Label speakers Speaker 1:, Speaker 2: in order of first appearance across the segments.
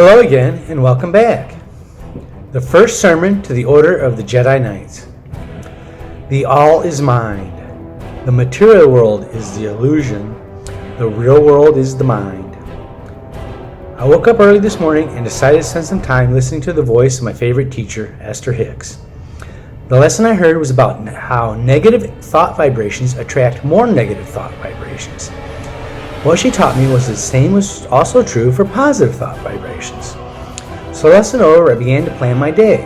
Speaker 1: Hello again, and welcome back. The first sermon to the Order of the Jedi Knights. The all is mind. The material world is the illusion. The real world is the mind. I woke up early this morning and decided to spend some time listening to the voice of my favorite teacher, Esther Hicks. The lesson I heard was about how negative thought vibrations attract more negative thought vibrations. What she taught me was the same was also true for positive thought vibrations. So lesson over, I began to plan my day.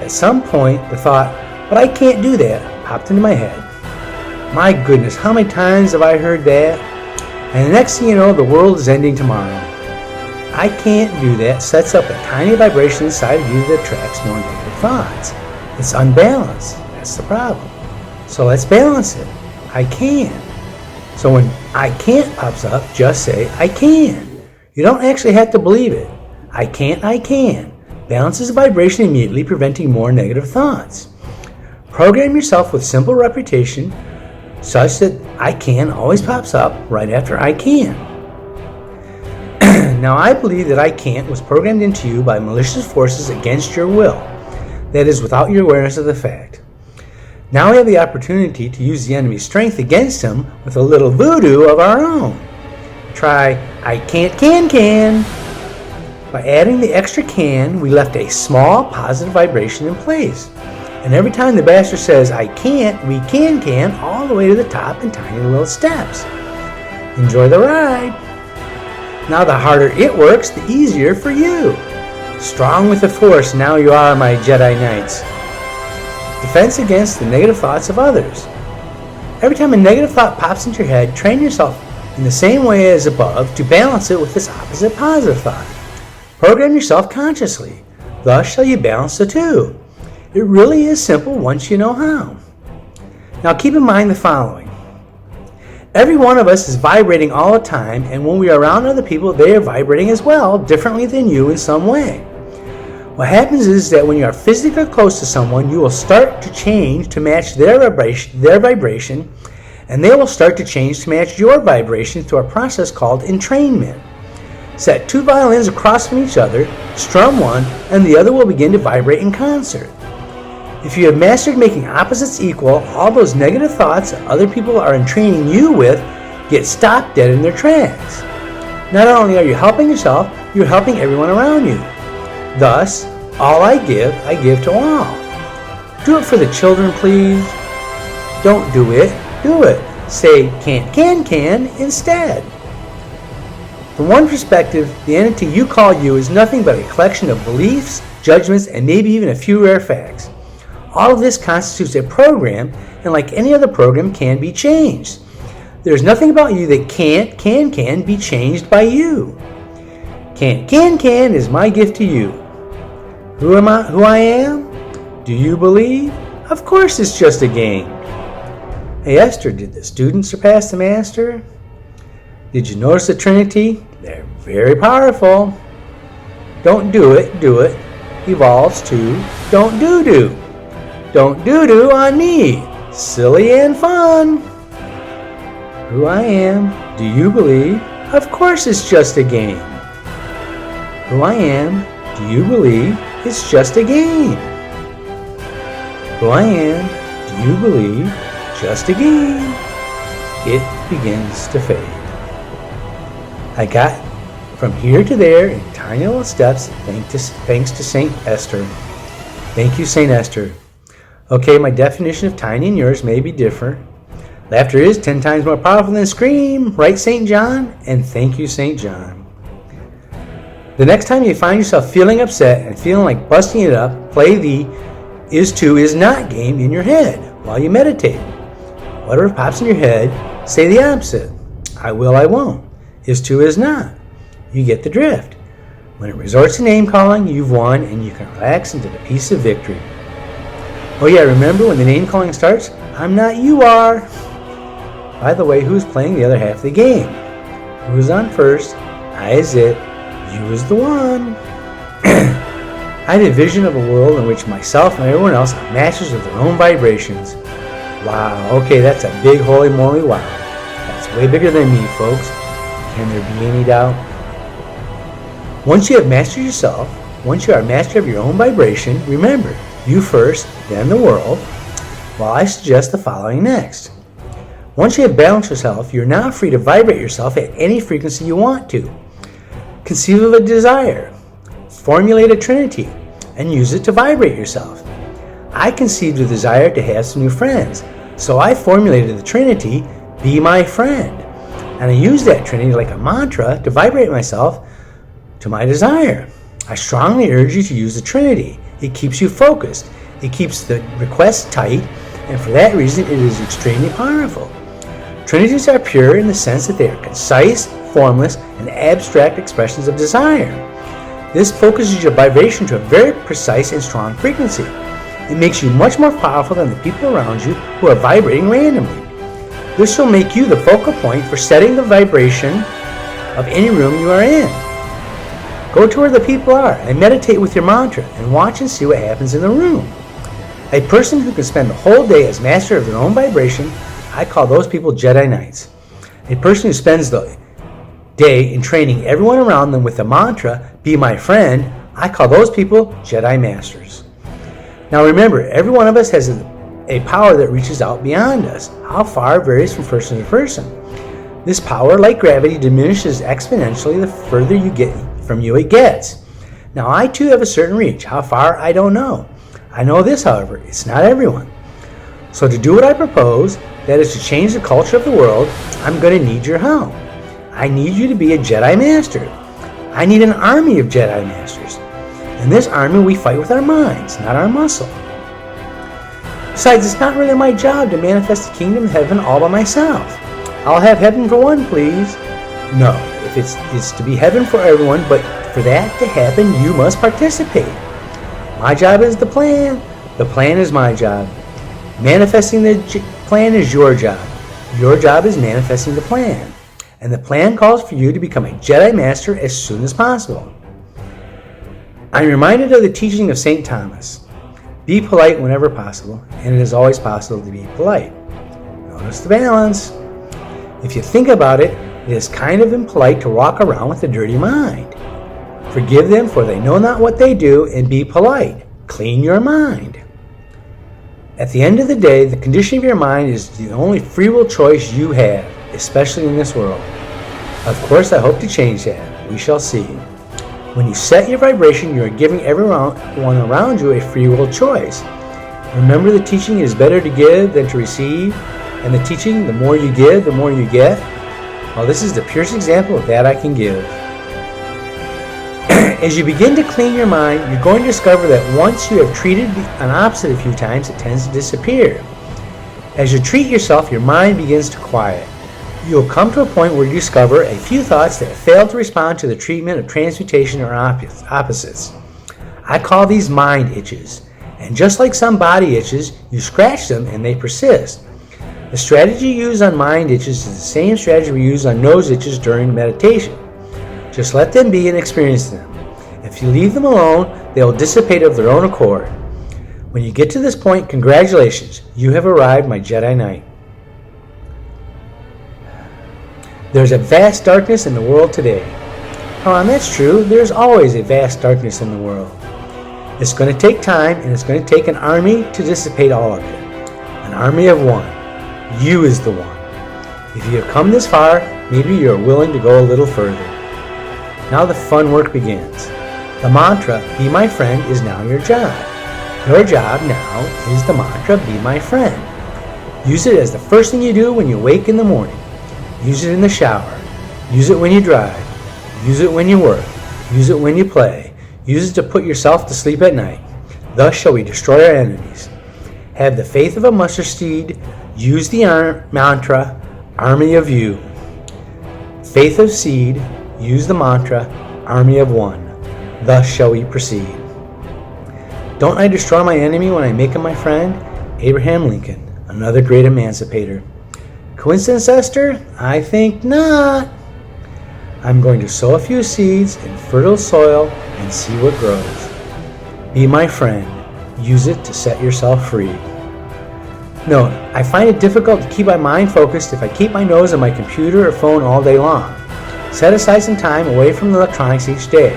Speaker 1: At some point, the thought, but I can't do that, popped into my head. My goodness, how many times have I heard that? And the next thing you know, the world is ending tomorrow. I can't do that sets up a tiny vibration inside of you that attracts more negative thoughts. It's unbalanced. That's the problem. So let's balance it. I can. So when I can't pops up, just say I can. You don't actually have to believe it. I can't, I can. Balances the vibration immediately, preventing more negative thoughts. Program yourself with simple repetition such that I can always pops up right after I can. Now I believe that I can't was programmed into you by malicious forces against your will. That is, without your awareness of the fact. Now we have the opportunity to use the enemy's strength against him with a little voodoo of our own. Try I can't can. By adding the extra can, we left a small positive vibration in place. And every time the bastard says I can't, we can all the way to the top in tiny little steps. Enjoy the ride. Now the harder it works, the easier for you. Strong with the force, now you are my Jedi Knights. Defense against the negative thoughts of others. Every time a negative thought pops into your head, train yourself in the same way as above to balance it with this opposite positive thought. Program yourself consciously. Thus shall you balance the two. It really is simple once you know how. Now keep in mind the following. Every one of us is vibrating all the time, and when we are around other people, they are vibrating as well, differently than you in some way. What happens is that when you are physically close to someone, you will start to change to match their vibration, and they will start to change to match your vibration through a process called entrainment. Set two violins across from each other, strum one, and the other will begin to vibrate in concert. If you have mastered making opposites equal, all those negative thoughts other people are entraining you with get stopped dead in their tracks. Not only are you helping yourself, you're helping everyone around you. Thus, all I give to all. Do it for the children, please. Don't do it, do it. Say can instead. From one perspective, the entity you call you is nothing but a collection of beliefs, judgments, and maybe even a few rare facts. All of this constitutes a program, and like any other program, can be changed. There's nothing about you that can be changed by you. Can is my gift to you. Who I am? Do you believe? Of course it's just a game. Hey Esther, did the student surpass the master? Did you notice the Trinity? They're very powerful. Don't do it, evolves to don't do. Don't do on me. Silly and fun. Who I am? Do you believe? Of course it's just a game. Who I am? Do you believe? It's just a game. Who I am? Do you believe? Just a game. It begins to fade. I got from here to there in tiny little steps thanks to St. Esther. Thank you, St. Esther. Okay, my definition of tiny and yours may be different. Laughter is 10 times more powerful than a scream, right, St. John? And thank you, St. John. The next time you find yourself feeling upset and feeling like busting it up, play the is to is not game in your head while you meditate. Whatever pops in your head, say the opposite. I will, I won't. Is to is not. You get the drift. When it resorts to name calling, you've won and you can relax into the peace of victory. Oh yeah, remember when the name calling starts? I'm not, you are. By the way, who's playing the other half of the game? Who's on first? I is it. You is the one. I had a vision of a world in which myself and everyone else are masters of their own vibrations. Wow, okay, that's a big holy moly wow. That's way bigger than me, folks. Can there be any doubt? Once you have mastered yourself, once you are a master of your own vibration, remember, you first, then the world, while I suggest the following next. Once you have balanced yourself, you're now free to vibrate yourself at any frequency you want to. Conceive of a desire, formulate a trinity, and use it to vibrate yourself. I conceived a desire to have some new friends, so I formulated the trinity, be my friend. And I used that trinity like a mantra to vibrate myself to my desire. I strongly urge you to use the trinity. It keeps you focused. It keeps the request tight, and for that reason it is extremely powerful. Trinities are pure in the sense that they are concise, formless, and abstract expressions of desire. This focuses your vibration to a very precise and strong frequency. It makes you much more powerful than the people around you who are vibrating randomly. This will make you the focal point for setting the vibration of any room you are in. Go to where the people are and meditate with your mantra and watch and see what happens in the room. A person who can spend the whole day as master of their own vibration, I call those people Jedi Knights. A person who spends the day in training everyone around them with the mantra, be my friend, I call those people Jedi Masters. Now remember, every one of us has a power that reaches out beyond us. How far varies from person to person. This power, like gravity, diminishes exponentially the further you get from you it gets. Now I too have a certain reach. How far, I don't know. I know this, however, it's not everyone. So to do what I propose, that is to change the culture of the world, I'm going to need your help. I need you to be a Jedi Master. I need an army of Jedi Masters. In this army we fight with our minds, not our muscle. Besides, it's not really my job to manifest the kingdom of heaven all by myself. I'll have heaven for one, please. No, if it's to be heaven for everyone, but for that to happen, you must participate. My job is the plan. The plan is my job. Manifesting the plan is your job. Your job is manifesting the plan. And the plan calls for you to become a Jedi Master as soon as possible. I'm reminded of the teaching of St. Thomas. Be polite whenever possible, and it is always possible to be polite. Notice the balance. If you think about it, it is kind of impolite to walk around with a dirty mind. Forgive them, for they know not what they do, and be polite. Clean your mind. At the end of the day, the condition of your mind is the only free will choice you have, especially in this world. Of course, I hope to change that. We shall see. When you set your vibration, you are giving everyone around you a free will choice. Remember, the teaching is better to give than to receive, and the teaching, the more you give, the more you get. Well, this is the purest example of that I can give. As you begin to clean your mind, you're going to discover that once you have treated an opposite a few times, it tends to disappear. As you treat yourself, your mind begins to quiet. You'll come to a point where you discover a few thoughts that fail to respond to the treatment of transmutation or opposites. I call these mind itches. And just like some body itches, you scratch them and they persist. The strategy used on mind itches is the same strategy we use on nose itches during meditation. Just let them be and experience them. If you leave them alone, they will dissipate of their own accord. When you get to this point, congratulations, you have arrived, my Jedi Knight. There's a vast darkness in the world today. Oh, and that's true. There's always a vast darkness in the world. It's going to take time, and it's going to take an army to dissipate all of it. An army of one. You is the one. If you have come this far, maybe you are willing to go a little further. Now the fun work begins. The mantra, be my friend, is now your job. Your job now is the mantra, be my friend. Use it as the first thing you do when you wake in the morning. Use it in the shower. Use it when you drive. Use it when you work. Use it when you play. Use it to put yourself to sleep at night. Thus shall we destroy our enemies. Have the faith of a mustard seed. Use the mantra, army of you. Faith of seed. Use the mantra, army of one. Thus shall we proceed. Don't I destroy my enemy when I make him my friend? Abraham Lincoln, another great emancipator. Coincidence, Esther? I think not. I'm going to sow a few seeds in fertile soil and see what grows. Be my friend. Use it to set yourself free. Note, I find it difficult to keep my mind focused if I keep my nose on my computer or phone all day long. Set aside some time away from the electronics each day.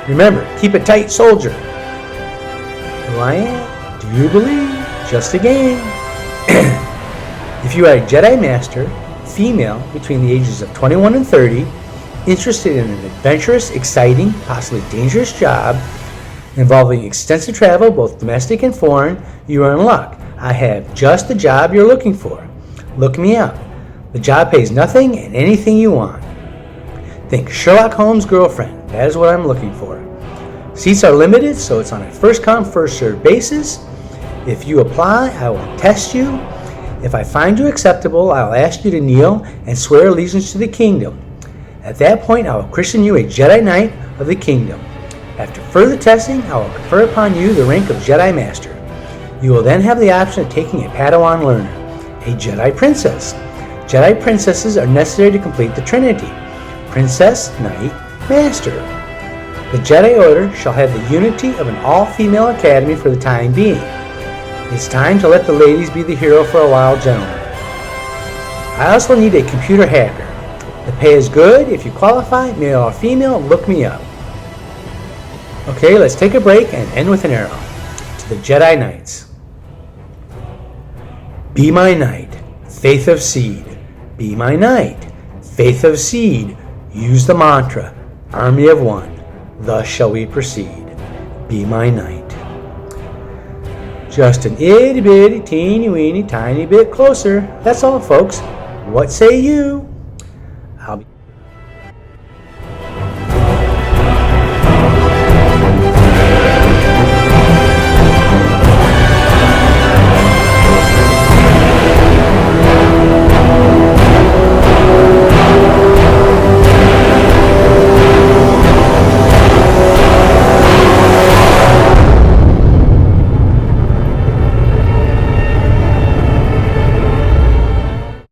Speaker 1: Remember, keep it tight, soldier. Who I am? Do you believe? Just a game. If you are a Jedi Master, female between the ages of 21 and 30, interested in an adventurous, exciting, possibly dangerous job involving extensive travel, both domestic and foreign, you are in luck. I have just the job you're looking for. Look me up. The job pays nothing and anything you want. Think Sherlock Holmes' girlfriend. That is what I'm looking for. Seats are limited, so it's on a first-come, first-served basis. If you apply, I will test you. If I find you acceptable, I will ask you to kneel and swear allegiance to the kingdom. At that point, I will christen you a Jedi Knight of the kingdom. After further testing, I will confer upon you the rank of Jedi Master. You will then have the option of taking a Padawan learner, a Jedi Princess. Jedi Princesses are necessary to complete the Trinity: Princess, Knight, Master. The Jedi Order shall have the unity of an all-female academy for the time being. It's time to let the ladies be the hero for a while, gentlemen. I also need a computer hacker. The pay is good. If you qualify, male or female, look me up. Okay, let's take a break and end with an arrow. To the Jedi Knights. Be my knight, faith of seed. Be my knight, faith of seed. Use the mantra, army of one. Thus shall we proceed. Be my knight. Just an itty bitty, teeny weeny, tiny bit closer. That's all, folks. What say you?